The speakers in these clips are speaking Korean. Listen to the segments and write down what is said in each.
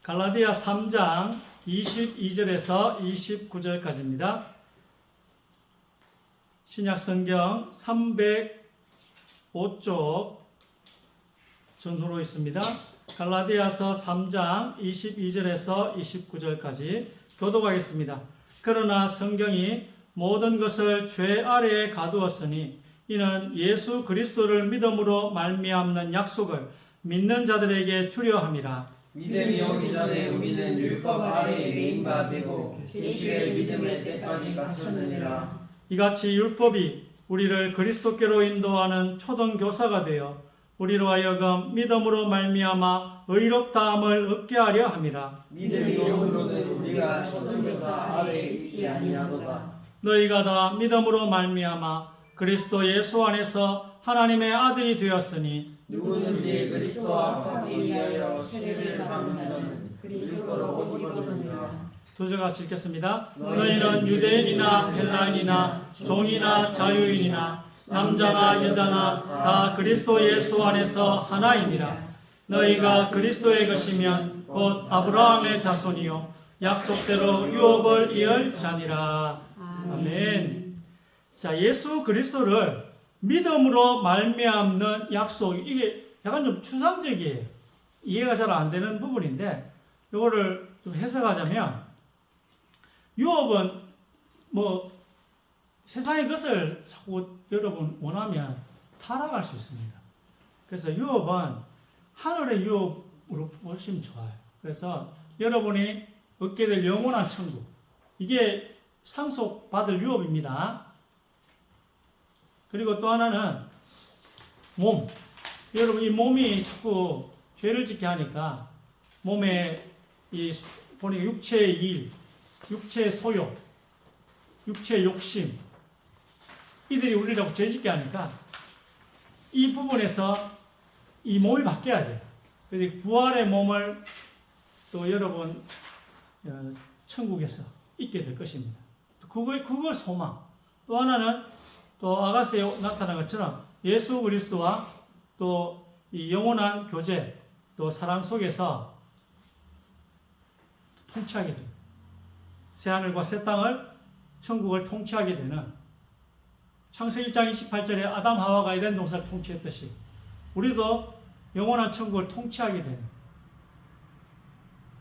갈라디아 3장 22절에서 29절까지입니다. 신약성경 305쪽 전후로 있습니다. 갈라디아서 3장 22절에서 29절까지 교독하겠습니다. 그러나 성경이 모든 것을 죄 아래에 가두었으니 이는 예수 그리스도를 믿음으로 말미암는 약속을 믿는 자들에게 주려 함이라. 믿음이 오기 전에 우리는 율법 아래에 매인 바 되고 계시를 믿음의 때까지 갖췄느니라. 이같이 율법이 우리를 그리스도께로 인도하는 초등 교사가 되어 우리로 하여금 믿음으로 말미암아 의롭다함을 얻게 하려 함이라. 믿음이 없으로는 우리가 초등 교사 아래에 있지 아니하도다. 너희가 다 믿음으로 말미암아 그리스도 예수 안에서 하나님의 아들이 되었으니 누구든지 그리스도와 합하기 위하여 세례를 받는 자는 그리스도로 옷 입었느니라. 두 절 같이 읽겠습니다. 너희는 유대인이나 헬라인이나 종이나 자유인이나 남자나 여자나 다 그리스도 예수 안에서 하나이니라. 너희가 그리스도의 것이면 곧 아브라함의 자손이요 약속대로 유업을 이을 자니라. 아멘. 자, 예수 그리스도를 믿음으로 말미암는 약속, 이게 약간 좀 추상적이에요. 이해가 잘 안 되는 부분인데 이거를 좀 해석하자면 유업은 뭐 세상의 것을 자꾸 여러분 원하면 타락할 수 있습니다. 그래서 유업은 하늘의 유업으로 보시면 좋아요. 그래서 여러분이 얻게 될 영원한 천국, 이게 상속받을 유업입니다. 그리고 또 하나는 몸. 여러분 이 몸이 자꾸 죄를 짓게 하니까 몸에 보니까 육체의 일, 육체의 소욕, 육체의 욕심, 이들이 우리를 자꾸 죄 짓게 하니까 이 부분에서 이 몸이 바뀌어야 돼요. 그래서 부활의 몸을 또 여러분 천국에서 있게 될 것입니다. 그걸 소망. 또 하나는 또 아가서에 나타난 것처럼 예수 그리스도와 또 이 영원한 교제, 또 사랑 속에서 통치하게 됩니다. 새하늘과 새 땅을, 천국을 통치하게 되는, 창세기 1장 28절에 아담 하와가 에덴 동산을 통치했듯이 우리도 영원한 천국을 통치하게 되는,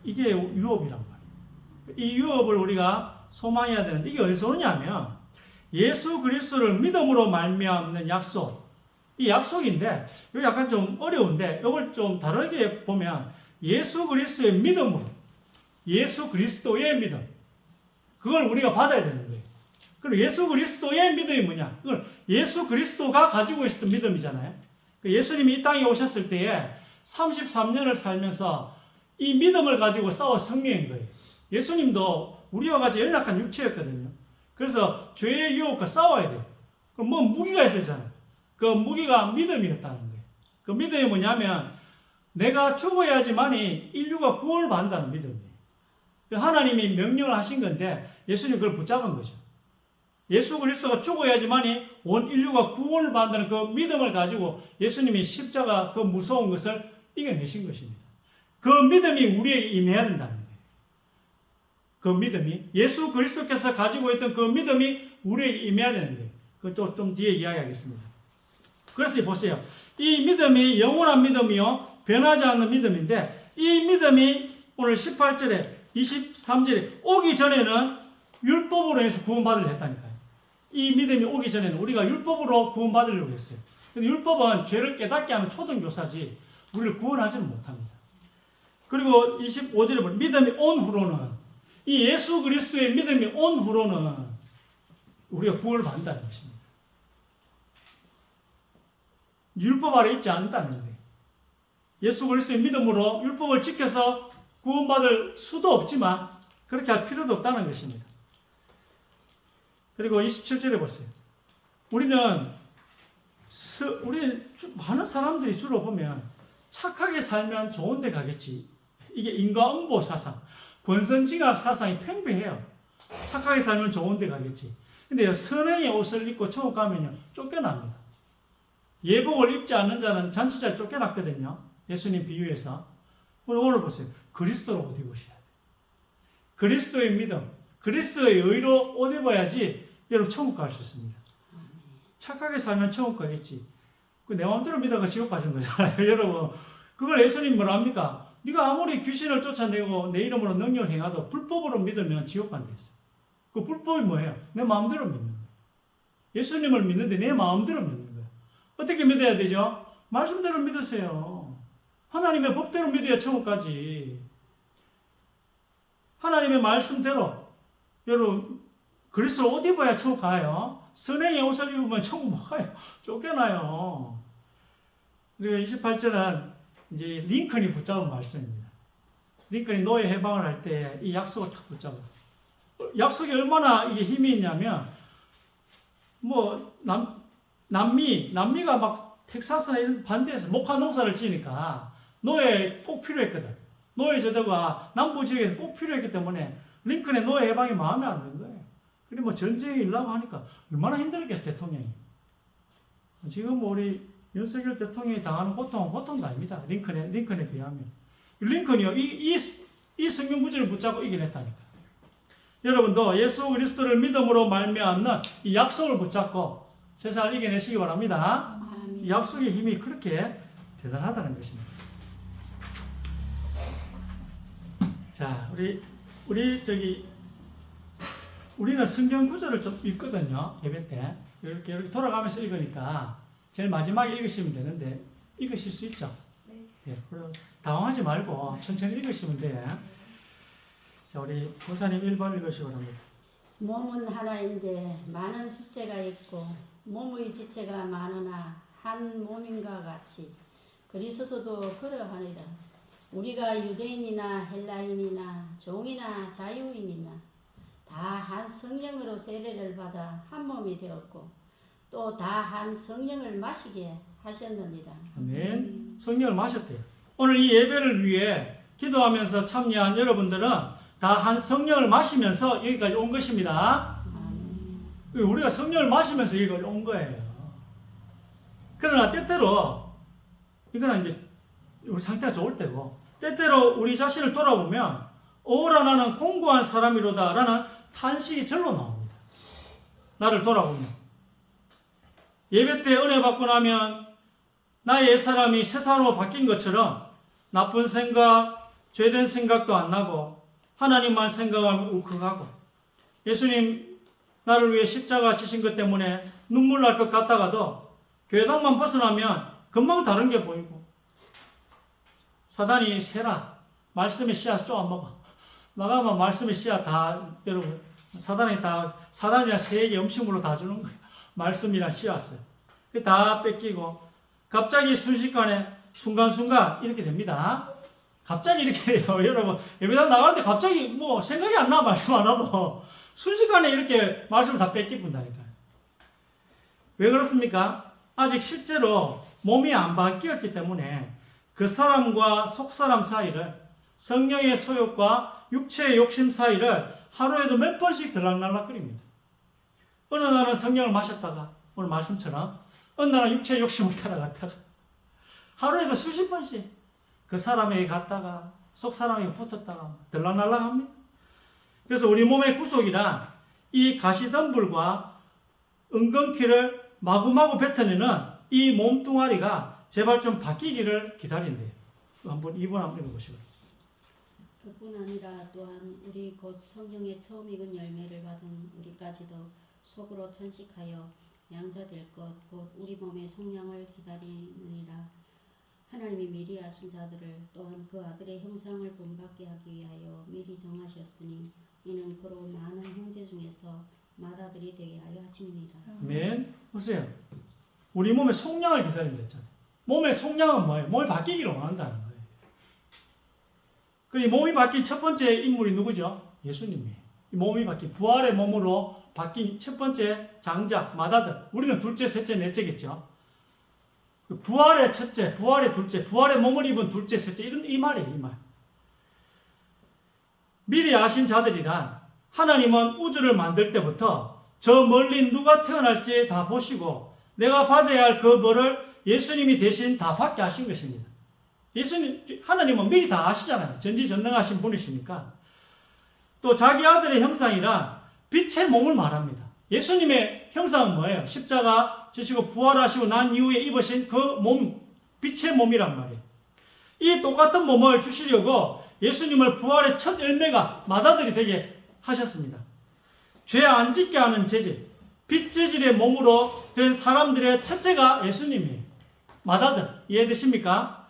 이게 유업이란 말이에요. 이 유업을 우리가 소망해야 되는데 이게 어디서 오냐면 예수 그리스도를 믿음으로 말미암는 약속, 이 약속인데 이거 약간 좀 어려운데 이걸 좀 다르게 보면 예수 그리스도의 믿음으로, 예수 그리스도의 믿음, 그걸 우리가 받아야 되는 거예요. 그리고 예수 그리스도의 믿음이 뭐냐? 그걸 예수 그리스도가 가지고 있었던 믿음이잖아요. 예수님이 이 땅에 오셨을 때에 33년을 살면서 이 믿음을 가지고 싸워 승리한 거예요. 예수님도 우리와 같이 연약한 육체였거든요. 그래서 죄의 유혹과 싸워야 돼요. 그럼 뭐 무기가 있었잖아요. 그 무기가 믿음이었다는 거예요. 그 믿음이 뭐냐면 내가 죽어야지만이 인류가 구원을 받는다는 믿음이에요. 하나님이 명령을 하신 건데 예수님이 그걸 붙잡은 거죠. 예수 그리스도가 죽어야지만이 온 인류가 구원을 받는다는 그 믿음을 가지고 예수님이 십자가 그 무서운 것을 이겨내신 것입니다. 그 믿음이 우리에게 임해야 된다는 거예요. 그 믿음이, 예수 그리스도께서 가지고 있던 그 믿음이 우리에게 임해야 되는 거예요. 그것도 좀 뒤에 이야기하겠습니다. 그래서 보세요. 이 믿음이 영원한 믿음이요, 변하지 않는 믿음인데 이 믿음이 오늘 18절에 23절에 오기 전에는 율법으로 해서 구원받으려 했다니까요. 이 믿음이 오기 전에는 우리가 율법으로 구원받으려고 했어요. 근데 율법은 죄를 깨닫게 하는 초등교사지 우리를 구원하지는 못합니다. 그리고 25절에 보면 믿음이 온 후로는, 이 예수 그리스도의 믿음이 온 후로는 우리가 구원을 받는다는 것입니다. 율법 아래 있지 않는다는 거예요. 예수 그리스도의 믿음으로 율법을 지켜서 구원받을 수도 없지만 그렇게 할 필요도 없다는 것입니다. 그리고 27절에 보세요. 우리는 많은 사람들이 주로 보면 착하게 살면 좋은 데 가겠지. 이게 인과응보 사상, 권선징악 사상이 팽배해요. 착하게 살면 좋은 데 가겠지. 근데 선행의 옷을 입고 천국 가면요, 쫓겨납니다. 예복을 입지 않는 자는 잔치자에 쫓겨났거든요. 예수님 비유에서. 오늘 보세요. 그리스도로 옷 입으셔야 돼요. 그리스도의 믿음, 그리스도의 의로 옷 입어야지 여러분 천국 갈 수 있습니다. 착하게 살면 천국 가겠지. 내 마음대로 믿어가 지옥 가신 거잖아요. 여러분 그걸 예수님 뭐라 합니까? 네가 아무리 귀신을 쫓아내고 내 이름으로 능력을 행하도 불법으로 믿으면 지옥 간다 했어요. 그 불법이 뭐예요? 내 마음대로 믿는 거예요. 예수님을 믿는데 내 마음대로 믿는 거예요. 어떻게 믿어야 되죠? 말씀대로 믿으세요. 하나님의 법대로 믿어야 천국 가지. 하나님의 말씀대로 여러분 그리스도 옷 입어야 천국 가요. 선행의 옷을 입으면 천국 못 가요. 쫓겨나요. 그리고 28절은 이제 링컨이 붙잡은 말씀입니다. 링컨이 노예 해방을 할 때 이 약속을 딱 붙잡았어요. 약속이 얼마나 이게 힘이 있냐면 뭐 남미가 막 텍사스나 이런 반대에서 목화 농사를 지니까 노예 꼭 필요했거든. 노예 제도가 남부 지역에서 꼭 필요했기 때문에 링컨의 노예 해방이 마음에 안 든 거예요. 그리고 뭐 전쟁이 일라고 하니까 얼마나 힘들었겠어 대통령이. 지금 우리 윤석열 대통령이 당하는 고통은 고통도 아닙니다. 링컨에 비하면. 링컨이요 이 성경 구절을 붙잡고 이겨냈다니까. 여러분도 예수 그리스도를 믿음으로 말미암는 이 약속을 붙잡고 세상을 이겨내시기 바랍니다. 이 약속의 힘이 그렇게 대단하다는 것입니다. 자, 우리는 성경 구절을 좀 읽거든요. 예배 때 이렇게 돌아가면서 읽으니까 제일 마지막에 읽으시면 되는데 읽으실 수 있죠? 네. 예, 당황하지 말고 천천히 읽으시면 돼요. 자, 우리 권사님 1번 읽으시기 바랍니다. 몸은 하나인데 많은 지체가 있고 몸의 지체가 많으나 한 몸인가 같이 그리스도도 그러하니라. 우리가 유대인이나 헬라인이나 종이나 자유인이나 다 한 성령으로 세례를 받아 한 몸이 되었고 또 다 한 성령을 마시게 하셨느니라. 아멘. 성령을 마셨대요. 오늘 이 예배를 위해 기도하면서 참여한 여러분들은 다 한 성령을 마시면서 여기까지 온 것입니다. 우리가 성령을 마시면서 여기까지 온 거예요. 그러나 때때로 이거는 이제 우리 상태가 좋을 때고 때때로 우리 자신을 돌아보면 오라 나는 공고한 사람이로다 라는 탄식이 절로 나옵니다. 나를 돌아보면 예배 때 은혜 받고 나면 나의 옛사람이 새 사람으로 바뀐 것처럼 나쁜 생각, 죄된 생각도 안 나고 하나님만 생각하면 울컥하고 예수님 나를 위해 십자가 지신 것 때문에 눈물 날 것 같다가도 교회당만 벗어나면 금방 다른 게 보이고 사단이 새라 말씀의 씨앗 쪼아 먹어 나가면 말씀의 씨앗 다 여러분 사단이랑 새에게 음식물로 다 주는 거예요. 말씀이랑 씨앗을 다 뺏기고 갑자기 순식간에 순간순간 이렇게 됩니다. 갑자기 이렇게 돼요. 여러분 예배당 나가는데 갑자기 뭐 생각이 안 나 말씀 안 하고 순식간에 이렇게 말씀을 다 뺏기분다니까요. 왜 그렇습니까? 아직 실제로 몸이 안 바뀌었기 때문에 그 사람과 속사람 사이를 성령의 소욕과 육체의 욕심 사이를 하루에도 몇 번씩 들락날락거립니다. 어느 날은 성령을 마셨다가 오늘 말씀처럼 어느 날은 육체의 욕심을 따라갔다가 하루에도 수십 번씩 그 사람에게 갔다가 속 사람에게 붙었다가 들락날락합니다. 그래서 우리 몸의 구속이란 이 가시덤불과 은근키를 마구마구 뱉어내는 이 몸뚱아리가 제발 좀 바뀌기를 기다린대요. 한번 2번 한번 읽어보시고. 그뿐 아니라 또한 우리 곧 성령의 처음 익은 열매를 받은 우리까지도 속으로 탄식하여 양자될 것 곧 우리 몸의 속량을 기다리느니라. 하나님이 미리 아신 자들을 또한 그 아들의 형상을 본받게 하기 위하여 미리 정하셨으니 이는 그로 많은 형제 중에서 맏아들이 되게 하려 하심이니라. 아멘. 보세요. 우리 몸의 속량을 기다린다 했잖아요. 몸의 속량은 뭐예요? 몸이 바뀌기를 원한다는 거예요. 그리고 몸이 바뀐 첫 번째 인물이 누구죠? 예수님이에요. 몸이 바뀐 부활의 몸으로 바뀐 첫 번째 장자, 맏아들. 우리는 둘째, 셋째, 넷째겠죠. 부활의 첫째, 부활의 둘째, 부활의 몸을 입은 둘째, 셋째 이 말이에요. 이 말. 미리 아신 자들이란 하나님은 우주를 만들 때부터 저 멀리 누가 태어날지 다 보시고 내가 받아야 할 그 벌을 예수님이 대신 다 받게 하신 것입니다. 예수님, 하나님은 미리 다 아시잖아요. 전지전능하신 분이시니까. 또 자기 아들의 형상이라 빛의 몸을 말합니다. 예수님의 형상은 뭐예요? 십자가 지시고 부활하시고 난 이후에 입으신 그 몸, 빛의 몸이란 말이에요. 이 똑같은 몸을 주시려고 예수님을 부활의 첫 열매가 맏아들이 되게 하셨습니다. 죄 안 짓게 하는 재질, 빛 재질의 몸으로 된 사람들의 첫째가 예수님이에요. 맏아들, 이해되십니까?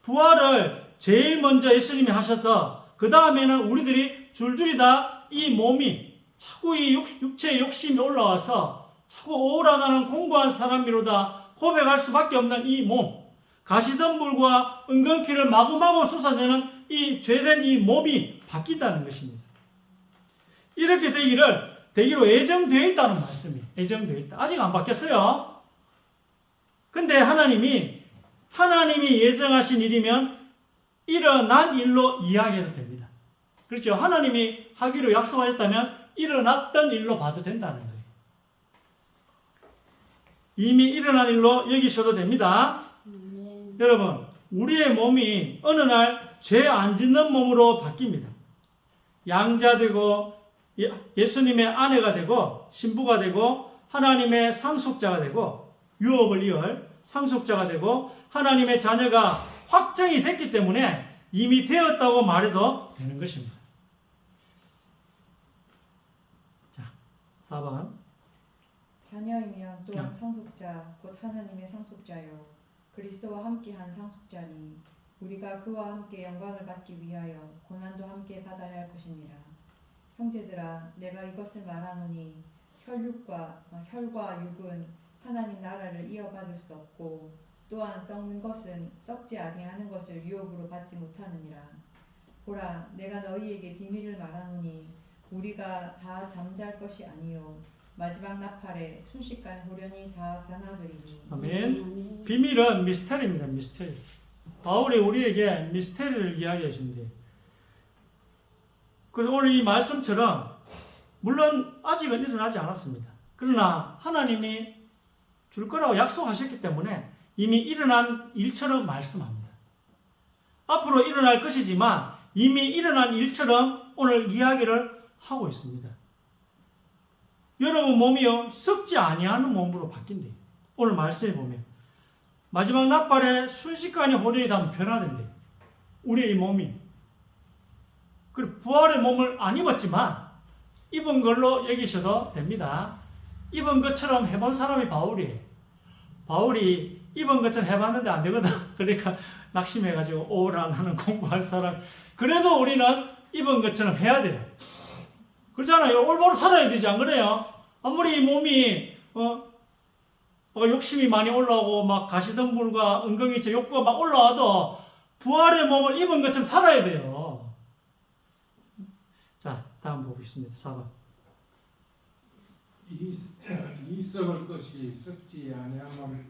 부활을 제일 먼저 예수님이 하셔서 그 다음에는 우리들이 줄줄이 다 이 몸이 자꾸 이 육체의 욕심이 올라와서 자꾸 오라나는 공고한 사람이로다 고백할 수밖에 없는 이 몸, 가시덤불과 은근키를 마구마구 쏟아내는 이 죄된 이 몸이 바뀌다는 것입니다. 이렇게 되기로 예정되어 있다는 말씀이에요. 예정되어 있다. 아직 안 바뀌었어요. 근데 하나님이 예정하신 일이면 일어난 일로 이야기해도 됩니다. 그렇죠? 하나님이 하기로 약속하셨다면 일어났던 일로 봐도 된다는 거예요. 이미 일어난 일로 여기셔도 됩니다. 여러분, 우리의 몸이 어느 날 죄 안 짓는 몸으로 바뀝니다. 양자되고 예수님의 아내가 되고 신부가 되고 하나님의 상속자가 되고 유업을 이을 상속자가 되고 하나님의 자녀가 확정이 됐기 때문에 이미 되었다고 말해도 되는 것입니다. 자, 4번. 자녀이면 또한 상속자 곧 하나님의 상속자요 그리스도와 함께한 상속자니 우리가 그와 함께 영광을 받기 위하여 고난도 함께 받아야 할 것이니라. 형제들아 내가 이것을 말하노니 혈과 육은 하나님 나라를 이어받을 수 없고 또한 썩는 것은 썩지 아니하는 것을 유업으로 받지 못하느니라. 보라 내가 너희에게 비밀을 말하노니 우리가 다 잠잘 것이 아니요 마지막 나팔에 순식간에 호련히 다 변화되리니. 아멘. 비밀은 미스터리입니다. 미스터리. 바울이 우리에게 미스터리를 이야기해 준대. 그래서 오늘 이 말씀처럼 물론 아직은 일어나지 않았습니다. 그러나 하나님이 줄 거라고 약속하셨기 때문에 이미 일어난 일처럼 말씀합니다. 앞으로 일어날 것이지만 이미 일어난 일처럼 오늘 이야기를 하고 있습니다. 여러분 몸이요 썩지 아니하는 몸으로 바뀐대요. 오늘 말씀에 보면 마지막 나팔에 순식간에 호련히 다 변화된대요. 우리의 이 몸이. 그리고 부활의 몸을 안 입었지만 입은 걸로 여기셔도 됩니다. 입은 것처럼 해본 사람이 바울이에요. 바울이 입은 것처럼 해봤는데 안 되거든. 그러니까 낙심해가지고 오라 나는 공부할 사람. 그래도 우리는 입은 것처럼 해야 돼요. 그렇잖아요. 올바로 살아야 되지 안 그래요? 아무리 이 몸이 욕심이 많이 올라오고 막 가시덤불과 은근기체 욕구가 막 올라와도 부활의 몸을 입은 것처럼 살아야 돼요. 자, 다음 보겠습니다. 4번. 이 썩을 것이 썩지 아니함을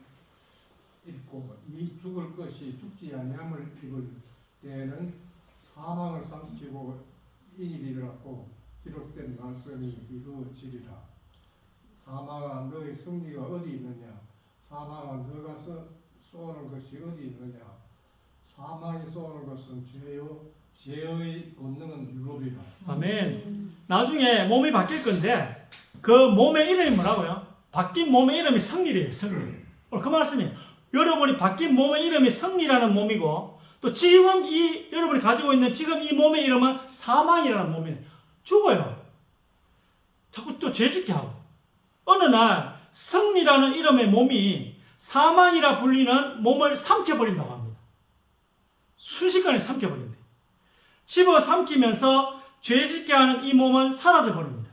입고 이 죽을 것이 죽지 아니함을 입을 때에는 사망을 삼키고 이기리라고 기록된 말씀이 이루어지리라. 사망아 너의 승리가 어디 있느냐? 사망아 너가 쏘는 것이 어디 있느냐? 사망이 쏘는 것은 죄의 본능은 유로리라. 아멘. 나중에 몸이 바뀔 건데 그 몸의 이름이 뭐라고요? 바뀐 몸의 이름이 승리래요. 승리. 오늘 그 말씀이에요. 여러분이 바뀐 몸의 이름이 승리라는 몸이고 또 지금 여러분이 가지고 있는 지금 이 몸의 이름은 사망이라는 몸이에요. 죽어요. 자꾸 또 죄짓게 하고. 어느 날 승리라는 이름의 몸이 사망이라 불리는 몸을 삼켜버린다고 합니다. 순식간에 삼켜버린대. 집어 삼키면서 죄짓게 하는 이 몸은 사라져버립니다.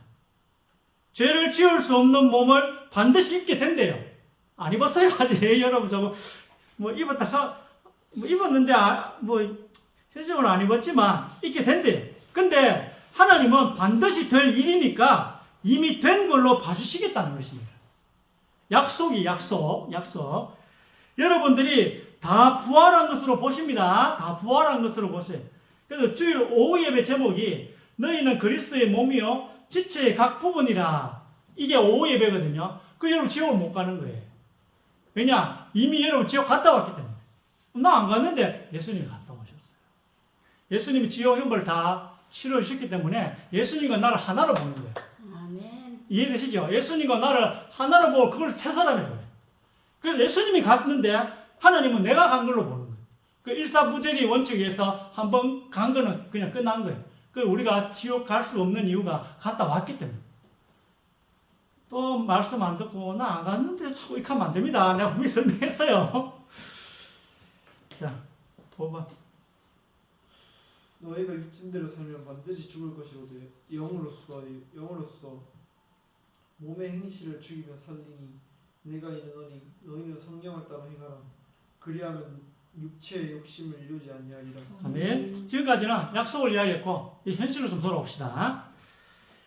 죄를 지을 수 없는 몸을 반드시 입게 된대요. 안 입었어요? 아직 여러분 저거 입었는데 현실적으로 안 입었지만 입게 된대요. 근데 하나님은 반드시 될 일이니까 이미 된 걸로 봐주시겠다는 것입니다. 약속이 약속. 여러분들이 다 부활한 것으로 보십니다. 다 부활한 것으로 보세요. 그래서 주일 오후 예배 제목이 너희는 그리스도의 몸이요 지체의 각 부분이라. 이게 오후 예배거든요. 그 여러분 지옥을 못 가는 거예요. 왜냐? 이미 여러분 지옥 갔다 왔기 때문에. 나 안 갔는데 예수님이 갔다 오셨어요. 예수님이 지옥 형벌을 다 치러주셨기 때문에 예수님과 나를 하나로 보는 거예요. 아멘. 이해되시죠? 예수님과 나를 하나로 보고 그걸 세 사람이 거예요. 그래서 예수님이 갔는데 하나님은 내가 간 걸로 보는 거예요. 그 일사부재리 원칙에 의해서 한 번 간 거는 그냥 끝난 거예요. 그 우리가 지옥 갈 수 없는 이유가 갔다 왔기 때문에. 또 말씀 안 듣고 나 안 갔는데 자꾸 이렇게 하면 안 됩니다. 내가 분명히 설명했어요. 자, 5번. 너희가 육신대로 살면 반드시 죽을 것이로되 영으로서 몸의 행실을 죽이며 살리니 내가 이르노니 너희는 성령을 따라 행하라. 그리하면 육체의 욕심을 이루지 아니하리라. 아멘. 지금까지는 약속을 이야기했고 이 현실로 좀 돌아옵시다.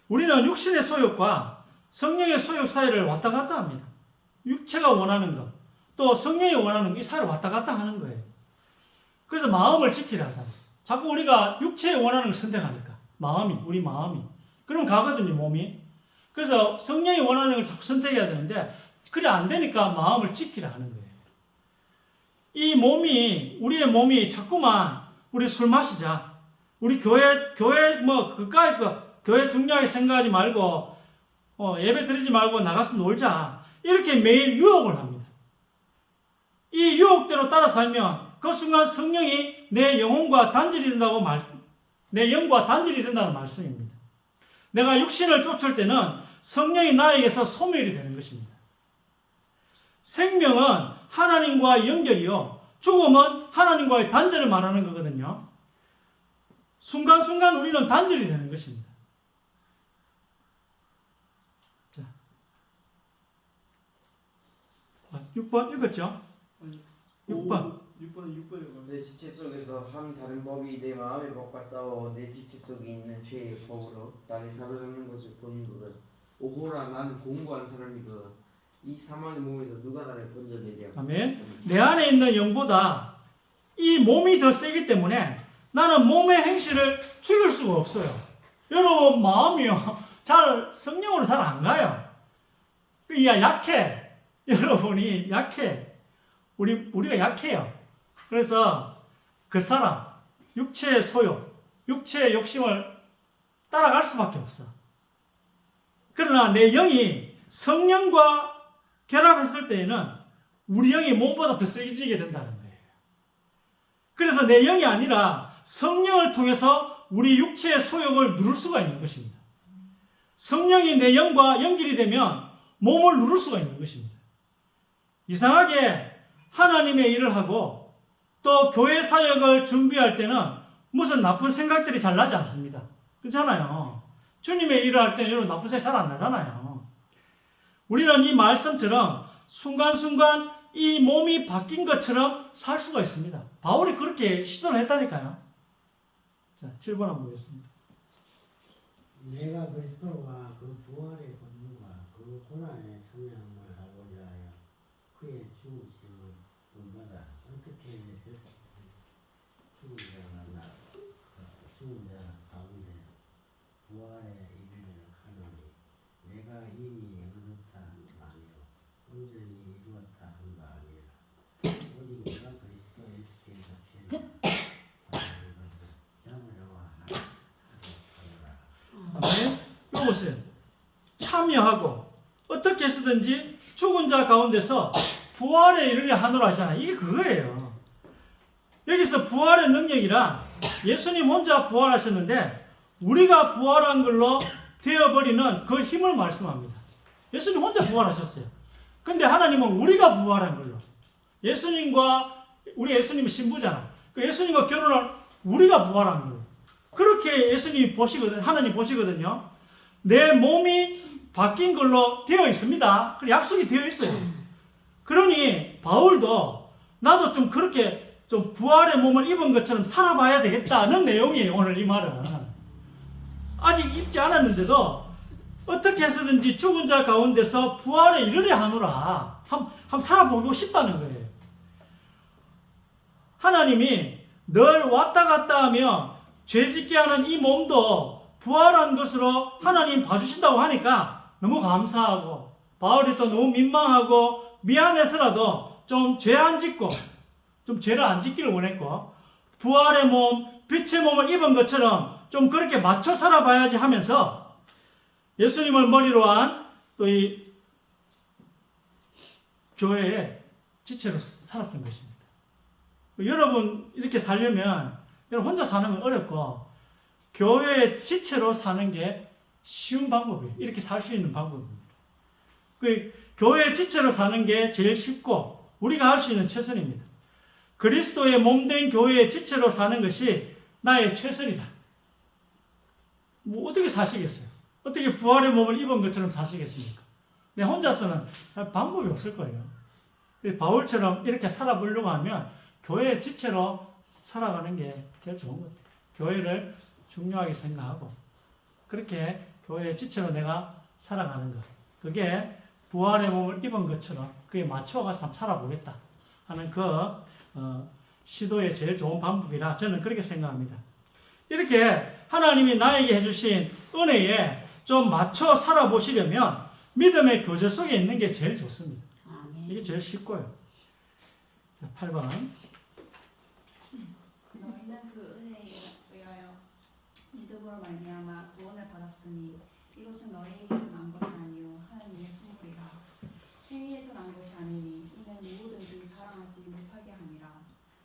우리는 육신의 소욕과 성령의 소욕 사이를 왔다 갔다 합니다. 육체가 원하는 것, 또 성령이 원하는 것, 이 사이를 왔다 갔다 하는 거예요. 그래서 마음을 지키라 하잖아요. 자꾸 우리가 육체에 원하는 걸 선택하니까 우리 마음이 그럼 가거든요, 몸이. 그래서 성령이 원하는 걸 자꾸 선택해야 되는데 그래 안 되니까 마음을 지키라 하는 거예요. 이 우리의 몸이 자꾸만 우리 술 마시자, 우리 교회 뭐 그까이 교회 중요하게 생각하지 말고 예배 드리지 말고 나가서 놀자, 이렇게 매일 유혹을 합니다. 이 유혹대로 따라 살면 그 순간 성령이 내 영혼과 단절이 된다는 말씀입니다. 내가 육신을 쫓을 때는 성령이 나에게서 소멸이 되는 것입니다. 생명은 하나님과 연결이요, 죽음은 하나님과의 단절을 말하는 거거든요. 순간순간 우리는 단절이 되는 것입니다. 자, 6번 읽었죠? 6번. 6번이요. 내 지체 속에서 한 다른 법이 내 마음의 법과 싸워 내 지체 속에 있는 죄의 법으로 나를 사로잡는 것을 보는 거든. 오호라, 나는 공고한 사람이거든. 이 사망의 몸에서 누가 나를 건져내랴. 아멘. 내 안에 있는 영보다 이 몸이 더 세기 때문에 나는 몸의 행실을 죽일 수가 없어요. 여러분 마음이요, 성령으로 잘 안 가요. 약해. 여러분이 약해. 우리가 약해요. 그래서 그 사람 육체의 소욕, 육체의 욕심을 따라갈 수밖에 없어. 그러나 내 영이 성령과 결합했을 때에는 우리 영이 몸보다 더 세지게 된다는 거예요. 그래서 내 영이 아니라 성령을 통해서 우리 육체의 소욕을 누를 수가 있는 것입니다. 성령이 내 영과 연결이 되면 몸을 누를 수가 있는 것입니다. 이상하게 하나님의 일을 하고 또 교회 사역을 준비할 때는 무슨 나쁜 생각들이 잘 나지 않습니다. 그렇잖아요. 주님의 일을 할 때는 이런 나쁜 생각 잘 안 나잖아요. 우리는 이 말씀처럼 순간순간 이 몸이 바뀐 것처럼 살 수가 있습니다. 바울이 그렇게 시도를 했다니까요. 자, 7번 한번 보겠습니다. 내가 그리스도와 그 부활의 권능과 그 고난의 참여함을 알고자 하여 그의 죽으심을 본받아 어떻게 했을 때 죽은 자 가운데 부활에 이르려 하노니 내가 이미 얻었다 함도 아니요 온전히 이루었다 함도 아니라 오직 내가 그리스도 예수께서 피를 받는 것을 잡으려고 하노라. 아멘. 이거 보세요. 참여하고 어떻게 쓰든지 죽은 자 가운데서 부활에 이르려 하노라 하잖아요. 이게 그거예요. 여기서 부활의 능력이란 예수님 혼자 부활하셨는데 우리가 부활한 걸로 되어버리는 그 힘을 말씀합니다. 예수님 혼자 부활하셨어요. 근데 하나님은 우리가 부활한 걸로, 우리 예수님이 신부잖아. 그 예수님과 결혼을 우리가 부활한 걸로, 그렇게 예수님이 하나님 보시거든요. 내 몸이 바뀐 걸로 되어 있습니다. 그 약속이 되어 있어요. 그러니 바울도 나도 좀 그렇게 좀 부활의 몸을 입은 것처럼 살아봐야 되겠다는 내용이에요. 오늘 이 말은 아직 입지 않았는데도 어떻게 해서든지 죽은 자 가운데서 부활에 이르려 하노라. 한번 살아보고 싶다는 거예요. 하나님이 늘 왔다 갔다 하며 죄짓게 하는 이 몸도 부활한 것으로 하나님 봐주신다고 하니까 너무 감사하고, 바울이 또 너무 민망하고 미안해서라도 좀 죄 안 짓고 좀 죄를 안 짓기를 원했고, 부활의 몸, 빛의 몸을 입은 것처럼 좀 그렇게 맞춰 살아봐야지 하면서 예수님을 머리로 한 또 이 교회의 지체로 살았던 것입니다. 여러분 이렇게 살려면 여러분 혼자 사는 건 어렵고 교회의 지체로 사는 게 쉬운 방법이에요. 이렇게 살 수 있는 방법입니다. 그 교회의 지체로 사는 게 제일 쉽고 우리가 할 수 있는 최선입니다. 그리스도의 몸된 교회의 지체로 사는 것이 나의 최선이다. 뭐 어떻게 사시겠어요? 어떻게 부활의 몸을 입은 것처럼 사시겠습니까? 내 혼자서는 잘 방법이 없을 거예요. 바울처럼 이렇게 살아보려고 하면 교회의 지체로 살아가는 게 제일 좋은 것 같아요. 교회를 중요하게 생각하고 그렇게 교회의 지체로 내가 살아가는 것. 그게 부활의 몸을 입은 것처럼 그에 맞춰가서 살아보겠다 하는 그 시도의 제일 좋은 방법이라 저는 그렇게 생각합니다. 이렇게 하나님이 나에게 해주신 은혜에 좀 맞춰 살아보시려면 믿음의 교제 속에 있는 게 제일 좋습니다. 아멘. 이게 제일 쉽고요. 자, 8번. 너희는 그 은혜에 의하여 믿음으로 말미암아 구원을 받았으니 이것은 너희에게서 난 것이 아니요 하나님의 선물이라. 행위에서 난 것이 아니니 이는 누구든지 자랑하지 못하게 함이라.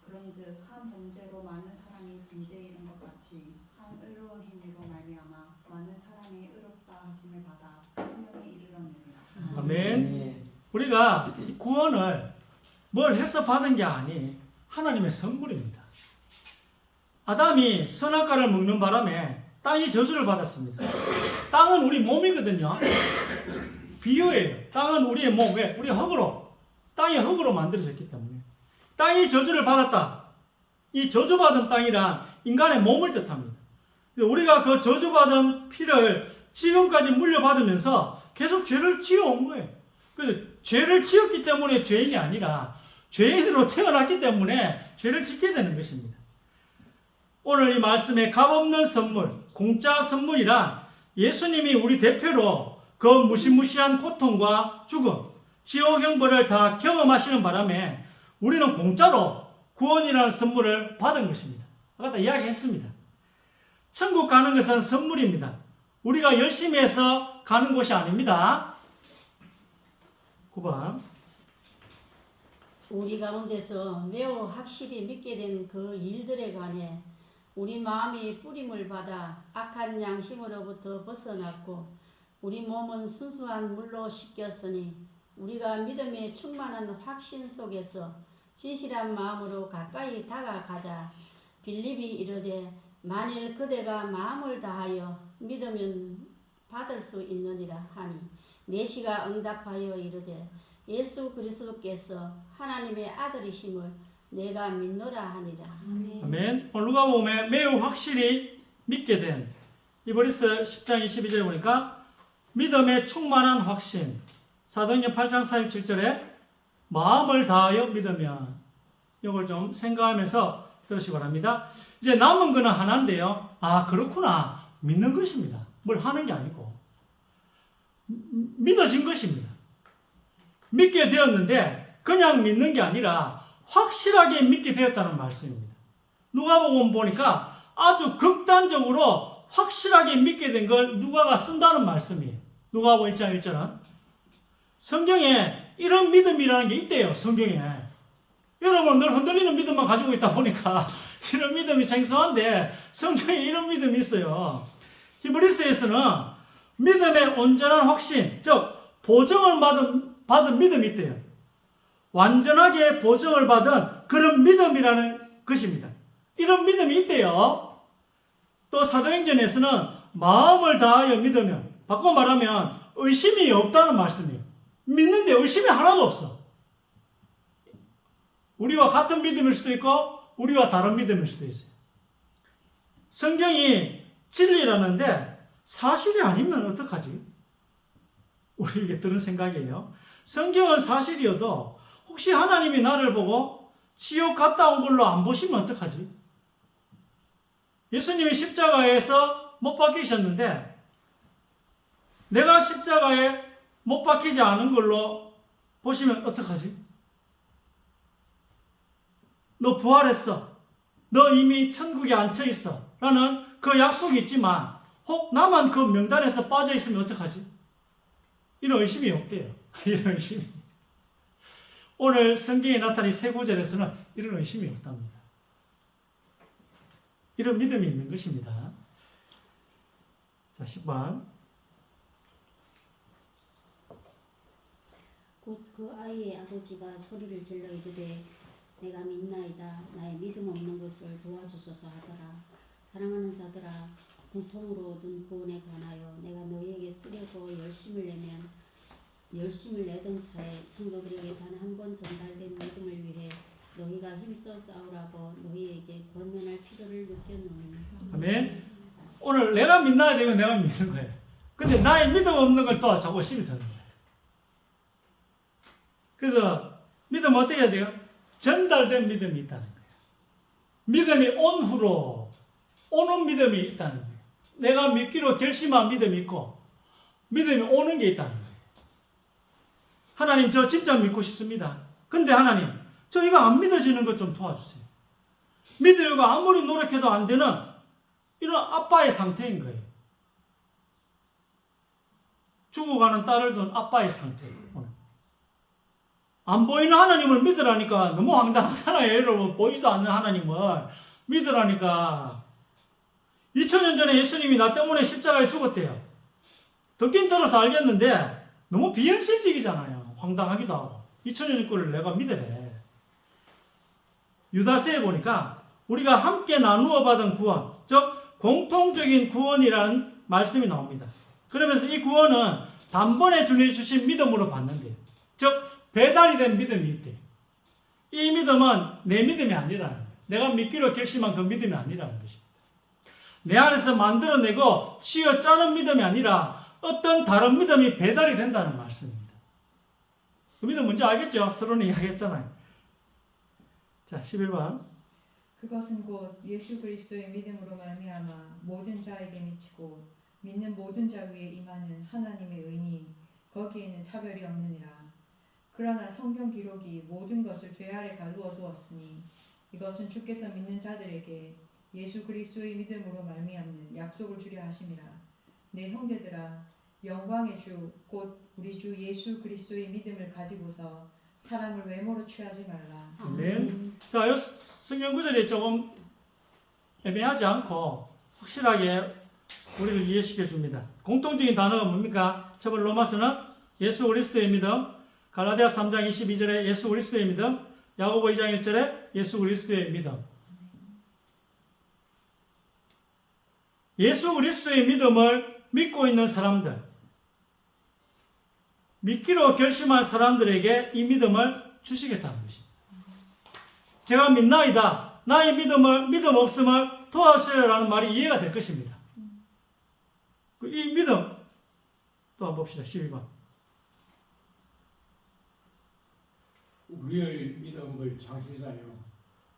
그런즉 한 범죄로 많은 사람이 정죄에 이른 것 같이 한 의로운 행위로 말미암아 많은 사람이 의롭다 하심을 받아 생명에 이르렀느니라. 아멘. 우리가 이 구원을 뭘 해서 받은 게 아니 하나님의 선물입니다. 아담이 선악과를 먹는 바람에 땅이 저주를 받았습니다. 땅은 우리 몸이거든요. 비유예요. 땅은 우리의 몸. 왜? 우리 흙으로. 땅이 흙으로 만들어졌기 때문에. 땅이 저주를 받았다. 이 저주받은 땅이란 인간의 몸을 뜻합니다. 우리가 그 저주받은 피를 지금까지 물려받으면서 계속 죄를 지어온 거예요. 그래서 죄를 지었기 때문에 죄인이 아니라 죄인으로 태어났기 때문에 죄를 짓게 되는 것입니다. 오늘 이 말씀의 값없는 선물, 공짜 선물이란 예수님이 우리 대표로 그 무시무시한 고통과 죽음, 지옥 형벌을 다 경험하시는 바람에 우리는 공짜로 구원이라는 선물을 받은 것입니다. 아까 다 이야기했습니다. 천국 가는 것은 선물입니다. 우리가 열심히 해서 가는 곳이 아닙니다. 9번. 우리 가운데서 매우 확실히 믿게 된 그 일들에 관해 우리 마음이 뿌림을 받아 악한 양심으로부터 벗어났고 우리 몸은 순수한 물로 씻겼으니 우리가 믿음에 충만한 확신 속에서 진실한 마음으로 가까이 다가가자. 빌립이 이르되 만일 그대가 마음을 다하여 믿으면 받을 수 있느니라 하니 내시가 응답하여 이르되 예수 그리스도께서 하나님의 아들이심을 내가 믿노라 하니라. 아멘. 오늘 누가복음에 매우 확실히 믿게 된 히브리서 10장 22절에 보니까 믿음에 충만한 확신. 사도행전 8장 47절에 마음을 다하여 믿으면 이걸 좀 생각하면서 들으시기 바랍니다. 이제 남은 거는 하나인데요. 아 그렇구나. 믿는 것입니다. 뭘 하는 게 아니고 믿어진 것입니다. 믿게 되었는데 그냥 믿는 게 아니라 확실하게 믿게 되었다는 말씀입니다. 누가복음 보니까 아주 극단적으로 확실하게 믿게 된 걸 누가가 쓴다는 말씀이에요. 누가복음 1장 1절은 성경에 이런 믿음이라는 게 있대요. 성경에. 여러분 늘 흔들리는 믿음만 가지고 있다 보니까 이런 믿음이 생소한데 성경에 이런 믿음이 있어요. 히브리서에서는 믿음의 온전한 확신, 즉 보증을 받은 믿음이 있대요. 완전하게 보증을 받은 그런 믿음이라는 것입니다. 이런 믿음이 있대요. 또 사도행전에서는 마음을 다하여 믿으면, 바꿔 말하면 의심이 없다는 말씀이에요. 믿는데 의심이 하나도 없어. 우리와 같은 믿음일 수도 있고 우리와 다른 믿음일 수도 있어요. 성경이 진리라는데 사실이 아니면 어떡하지? 우리에게 드는 생각이에요. 성경은 사실이어도 혹시 하나님이 나를 보고 지옥 갔다 온 걸로 안 보시면 어떡하지? 예수님이 십자가에서 못 박히셨는데 내가 십자가에 못 박히지 않은 걸로 보시면 어떡하지? 너 부활했어. 너 이미 천국에 앉혀 있어. 라는 그 약속이 있지만 혹 나만 그 명단에서 빠져 있으면 어떡하지? 이런 의심이 없대요. 이런 의심이. 오늘 성경에 나타난 세 구절에서는 이런 의심이 없답니다. 이런 믿음이 있는 것입니다. 자, 10번. 곧 그 아이의 아버지가 소리를 질러 이르되 내가 믿나이다. 나의 믿음 없는 것을 도와주소서 하더라. 사랑하는 자들아, 공통으로 얻은 구원에 관하여 내가 너희에게 쓰려고 열심을 내던 차에 성도들에게 단 한 번 전달된 믿음을 위해 너희가 힘써 싸우라고 너희에게 권면할 필요를 느꼈노니. 아멘. 오늘 내가 믿나야 되면 내가 믿는 거예요. 근데 나의 믿음 없는 걸 또 자꾸 의심이 드는 거예요. 그래서 믿음 어떻게 해야 돼요? 전달된 믿음이 있다는 거예요. 믿음이 온 후로 오는 믿음이 있다는 거예요. 내가 믿기로 결심한 믿음이 있고 믿음이 오는 게 있다는 거예요. 하나님, 저 진짜 믿고 싶습니다. 근데 하나님, 저 이거 안 믿어지는 것 좀 도와주세요. 믿으려고 아무리 노력해도 안 되는 이런 아빠의 상태인 거예요. 죽어가는 딸을 둔 아빠의 상태예요. 오늘. 안 보이는 하나님을 믿으라니까 너무 황당하잖아요. 여러분, 보이지도 않는 하나님을 믿으라니까. 2000년 전에 예수님이 나 때문에 십자가에 죽었대요. 듣긴 들어서 알겠는데 너무 비현실적이잖아요. 황당하기도 하고. 2000년 거를 내가 믿으래. 유다서에 보니까 우리가 함께 나누어 받은 구원, 즉 공통적인 구원이라는 말씀이 나옵니다. 그러면서 이 구원은 단번에 주님 주신 믿음으로 받는데요. 즉 배달이 된 믿음이 있대요. 이 믿음은 내 믿음이 아니라는 거예요. 내가 믿기로 결심한 그 믿음이 아니라는 것입니다. 내 안에서 만들어내고 쥐어 짜는 믿음이 아니라 어떤 다른 믿음이 배달이 된다는 말씀입니다. 그 믿음 뭔지 알겠죠? 서론이 이야기했잖아요. 자, 11번. 그것은 곧 예수 그리스도의 믿음으로 말미암아 모든 자에게 미치고 믿는 모든 자 위에 임하는 하나님의 의니 거기에는 차별이 없느니라. 그러나 성경 기록이 모든 것을 죄 아래 가두어 두었으니 이것은 주께서 믿는 자들에게 예수 그리스도의 믿음으로 말미암는 약속을 주려 하심이라. 내 형제들아, 영광의 주 곧 우리 주 예수 그리스도의 믿음을 가지고서 사람을 외모로 취하지 말라. 아멘. 자, 이 성경 구절이 조금 애매하지 않고 확실하게 우리를 이해시켜 줍니다. 공통적인 단어가 뭡니까? 첫 번째 로마서는 예수 그리스도의 믿음, 갈라디아 3장 22절에 예수 그리스도의 믿음, 야고보 2장 1절에 예수 그리스도의 믿음. 예수 그리스도의 믿음을 믿고 있는 사람들, 믿기로 결심한 사람들에게 이 믿음을 주시겠다는 것입니다. 제가 믿나이다. 나의 믿음 없음을 도와주시라는 말이 이해가 될 것입니다. 이 믿음, 또 한번 봅시다. 12번. 우리의 믿음의 창시자요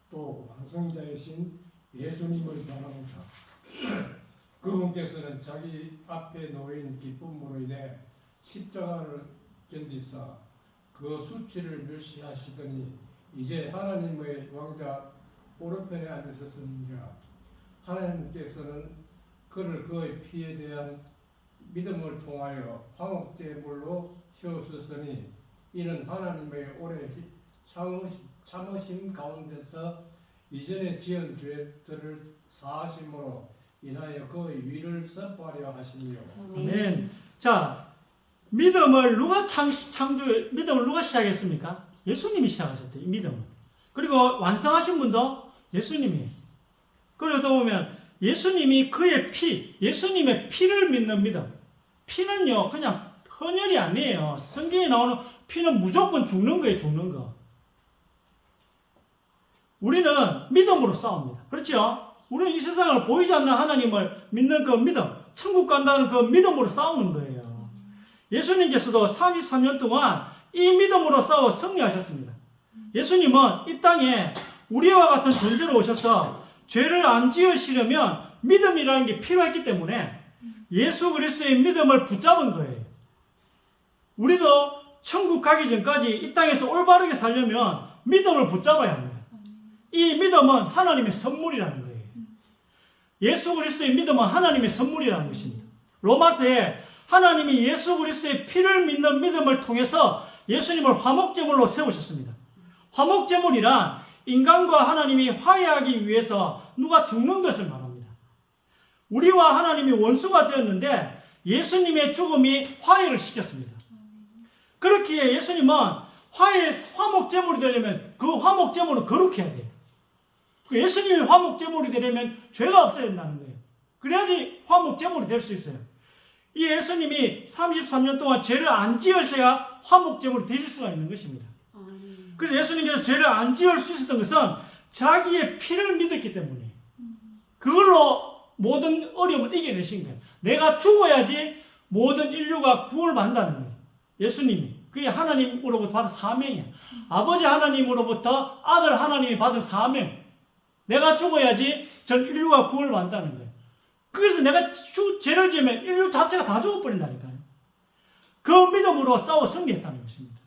또 완성자이신 예수님을 바라보자. 그분께서는 자기 앞에 놓인 기쁨으로 인해 십자가를 견디사 그 수치를 멸시하시더니 이제 하나님의 왕자 오른편에 앉으셨습니다. 하나님께서는 그를 그의 피에 대한 믿음을 통하여 화목제물로 세우셨으니 이는 하나님의 오래 참으심 가운데서 이전에 지은 죄들을 사하심으로 인하여 그의 위를 선포하려 하시며. 아멘. 자, 믿음을 누가 시작했습니까? 예수님이 시작하셨대요. 이 믿음을. 그리고 완성하신 분도 예수님이에요. 그리고 또 보면 예수님이 그의 예수님의 피를 믿는 믿음. 피는요, 그냥 헌혈이 아니에요. 성경에 나오는 피는 무조건 죽는 거예요, 죽는 거. 우리는 믿음으로 싸웁니다. 그렇죠? 우리는 이 세상을 보이지 않는 하나님을 믿는 그 믿음, 천국 간다는 그 믿음으로 싸우는 거예요. 예수님께서도 33년 동안 이 믿음으로 싸워 승리하셨습니다. 예수님은 이 땅에 우리와 같은 존재로 오셔서 죄를 안 지으시려면 믿음이라는 게 필요했기 때문에 예수 그리스도의 믿음을 붙잡은 거예요. 우리도 천국 가기 전까지 이 땅에서 올바르게 살려면 믿음을 붙잡아야 합니다. 이 이 믿음은 하나님의 선물이라는 거예요. 예수 그리스도의 믿음은 하나님의 선물이라는 것입니다. 로마서에 하나님이 예수 그리스도의 피를 믿는 믿음을 통해서 예수님을 화목제물로 세우셨습니다. 화목제물이란 인간과 하나님이 화해하기 위해서 누가 죽는 것을 말합니다. 우리와 하나님이 원수가 되었는데 예수님의 죽음이 화해를 시켰습니다. 그렇기에 예수님은 화목제물이 되려면 그 화목제물을 거룩해야 돼요. 예수님이 화목제물이 되려면 죄가 없어야 된다는 거예요. 그래야지 화목제물이 될 수 있어요. 이 예수님이 33년 동안 죄를 안 지으셔야 화목제물이 되실 수가 있는 것입니다. 그래서 예수님께서 죄를 안 지을 수 있었던 것은 자기의 피를 믿었기 때문에 그걸로 모든 어려움을 이겨내신 거예요. 내가 죽어야지 모든 인류가 구원을 받는다는 거예요. 예수님이. 그게 하나님으로부터 받은 사명이에요. 아버지 하나님으로부터 아들 하나님이 받은 사명. 내가 죽어야지 전 인류가 구원을 받는다는 거예요. 그래서 내가 죄를 지으면 인류 자체가 다 죽어버린다니까요. 그 믿음으로 싸워 승리했다는 것입니다.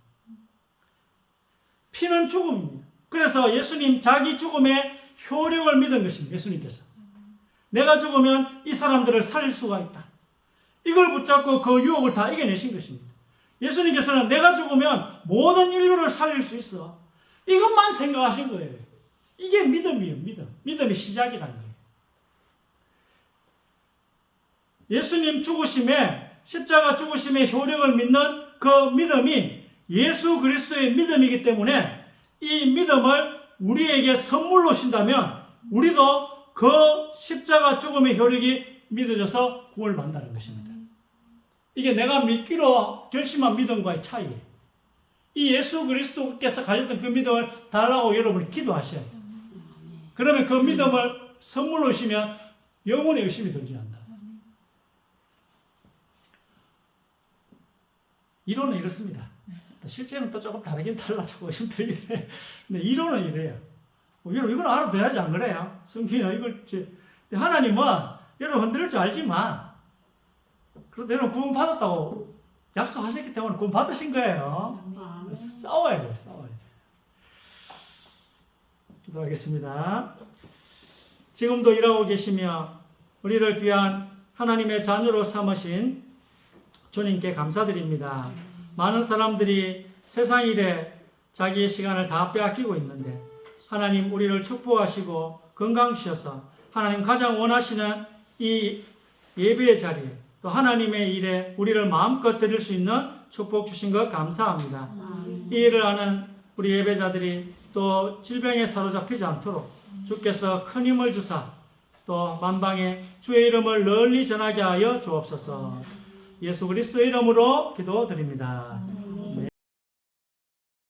피는 죽음입니다. 그래서 예수님 자기 죽음의 효력을 믿은 것입니다. 예수님께서. 내가 죽으면 이 사람들을 살릴 수가 있다. 이걸 붙잡고 그 유혹을 다 이겨내신 것입니다. 예수님께서는 내가 죽으면 모든 인류를 살릴 수 있어. 이것만 생각하신 거예요. 이게 믿음이에요. 믿음의 시작이라는 거예요. 예수님 죽으심에 십자가 죽으심의 효력을 믿는 그 믿음이 예수 그리스도의 믿음이기 때문에 이 믿음을 우리에게 선물로 주신다면 우리도 그 십자가 죽음의 효력이 믿어져서 구원을 받는다는 것입니다. 이게 내가 믿기로 결심한 믿음과의 차이예요. 이 예수 그리스도께서 가졌던 그 믿음을 달라고 여러분이 기도하셔야 돼요. 그러면 그 믿음을 선물로 주시면 영혼의 의심이 들지 않는다. 이론은 이렇습니다. 실제는 또 조금 다르긴 달라지고 의심 들리는데 근데 이론은 이래요. 이건 알아둬야지 안 그래요? 성경이나 이걸 하나님은 여러분 흔들릴 줄 알지만 그래도 여러분 구원 받았다고 약속하셨기 때문에 구원 받으신 거예요. 싸워야 돼요. 싸워야 돼요. 기도하겠습니다. 지금도 일하고 계시며 우리를 귀한 하나님의 자녀로 삼으신 주님께 감사드립니다. 많은 사람들이 세상 일에 자기의 시간을 다 빼앗기고 있는데 하나님 우리를 축복하시고 건강 주셔서 하나님 가장 원하시는 이 예배의 자리에 또 하나님의 일에 우리를 마음껏 드릴 수 있는 축복 주신 것 감사합니다. 이 일을 하는 우리 예배자들이 또 질병에 사로잡히지 않도록 주께서 큰 힘을 주사 또 만방에 주의 이름을 널리 전하게 하여 주옵소서. 예수 그리스도의 이름으로 기도드립니다.